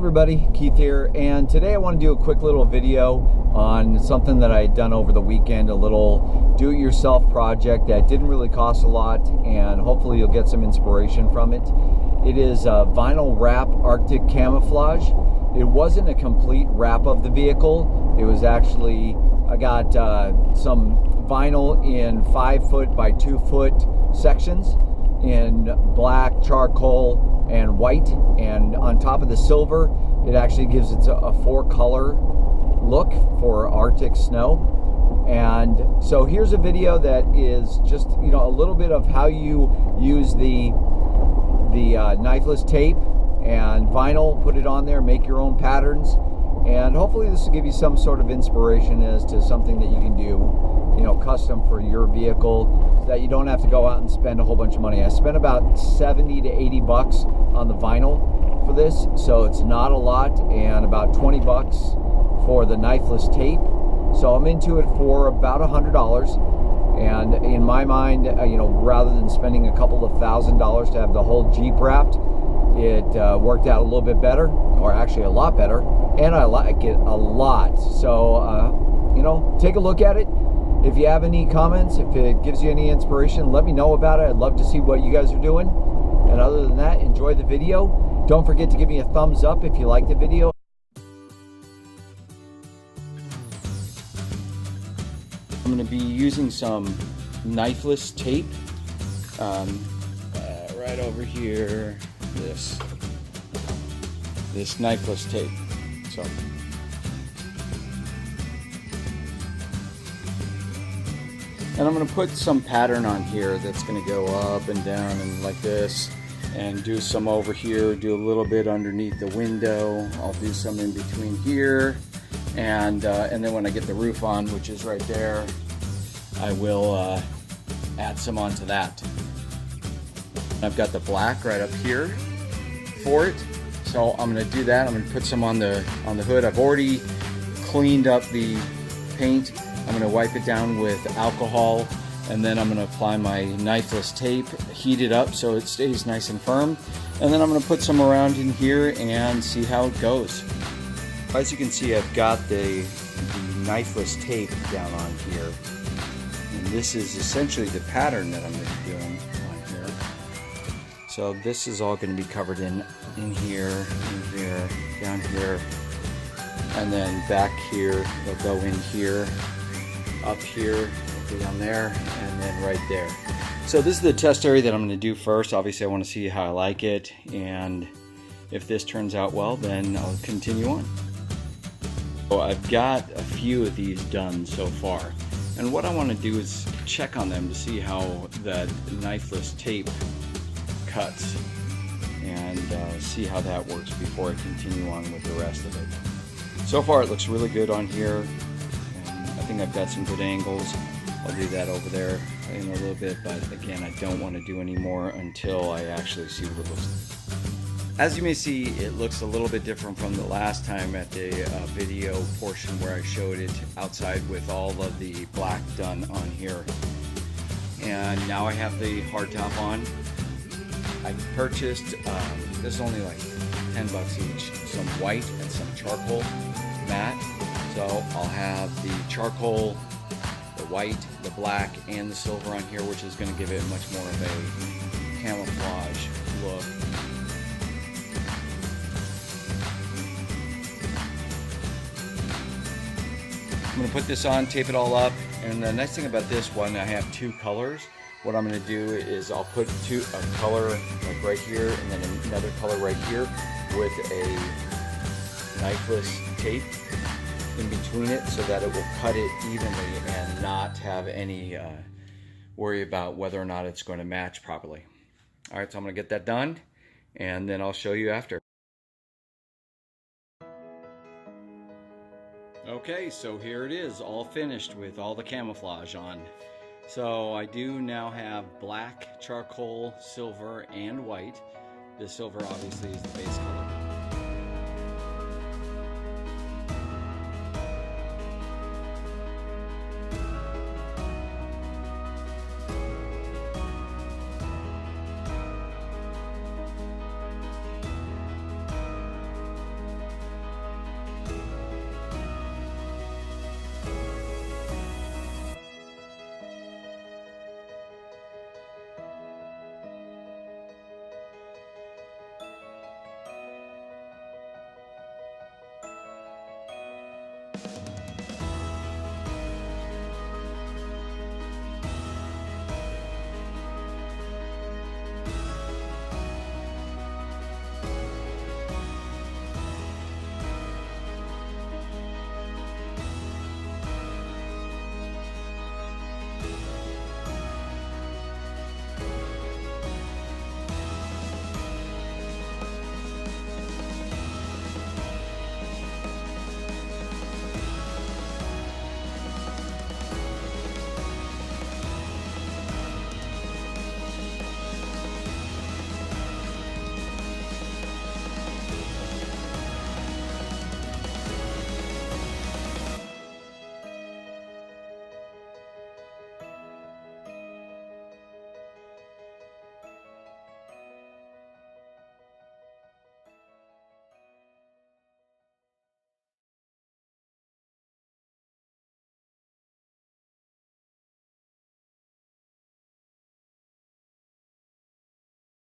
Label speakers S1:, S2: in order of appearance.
S1: everybody, Keith here, and today I want to do a quick little video on something that I had done over the weekend, a little do-it-yourself project that didn't really cost a lot, and hopefully you'll get some inspiration from it. It is a vinyl wrap Arctic camouflage. It wasn't a complete wrap of the vehicle. It was actually, I got some vinyl in 5-foot by 2-foot sections in black, charcoal, and white, and on top of the silver it actually gives it a 4-color look for Arctic snow. And so here's a video that is just, you know, a little bit of how you use the knifeless tape and vinyl, put it on there, make your own patterns, and hopefully this will give you some sort of inspiration as to something that you can do, you know, custom for your vehicle, so that you don't have to go out and spend a whole bunch of money. I spent about 70 to 80 bucks on the vinyl for this, so it's not a lot, and about 20 bucks for the knifeless tape. So I'm into it for about $100. And in my mind, you know, rather than spending a couple of $1,000s to have the whole Jeep wrapped, it worked out a little bit better, or actually a lot better, and I like it a lot. So you know, take a look at it. If you have any comments, if it gives you any inspiration, let me know about it. I'd love to see what you guys are doing. And other than that, enjoy the video. Don't forget to give me a thumbs up if you like the video. I'm going to be using some knifeless tape right over here. This knifeless tape. So and I'm going to put some pattern on here that's going to go up and down and like this, and do some over here, do a little bit underneath the window. I'll do some in between here, and then when I get the roof on, which is right there, I will add some onto that. I've got the black right up here for it, so I'm going to do that. I'm going to put some on the hood. I've already cleaned up the paint. I'm going to wipe it down with alcohol, and then I'm going to apply my knifeless tape, heat it up so it stays nice and firm, and then I'm going to put some around in here and see how it goes. As you can see, I've got the knifeless tape down on here, and this is essentially the pattern that I'm going to be doing on here. So this is all going to be covered in here, in here, down here, and then back here. They'll go in here, up here, down there, and then right there. So this is the test area that I'm going to do first. Obviously I want to see how I like it, and if this turns out well, then I'll continue on. So I've got a few of these done so far, and what I want to do is check on them to see how that knifeless tape cuts, and see how that works before I continue on with the rest of it. So far it looks really good on here, and I think I've got some good angles. I'll do that over there in a little bit, but again, I don't want to do any more until I actually see what it looks like. As you may see, it looks a little bit different from the last time at the video portion where I showed it outside with all of the black done on here. And now I have the hardtop on. I purchased, this is only like 10 bucks each, some white and some charcoal matte. So I'll have the charcoal, the white, the black, and the silver on here, which is going to give it much more of a camouflage look. I'm going to put this on, tape it all up, and the nice thing about this one, I have 2 colors. What I'm going to do is I'll put a color like right here, and then another color right here with a knifeless tape in between it, so that it will cut it evenly and not have any worry about whether or not it's going to match properly. Alright, so I'm going to get that done, and then I'll show you after. Okay, so here it is, all finished with all the camouflage on. So I do now have black, charcoal, silver, and white. The silver obviously is the base color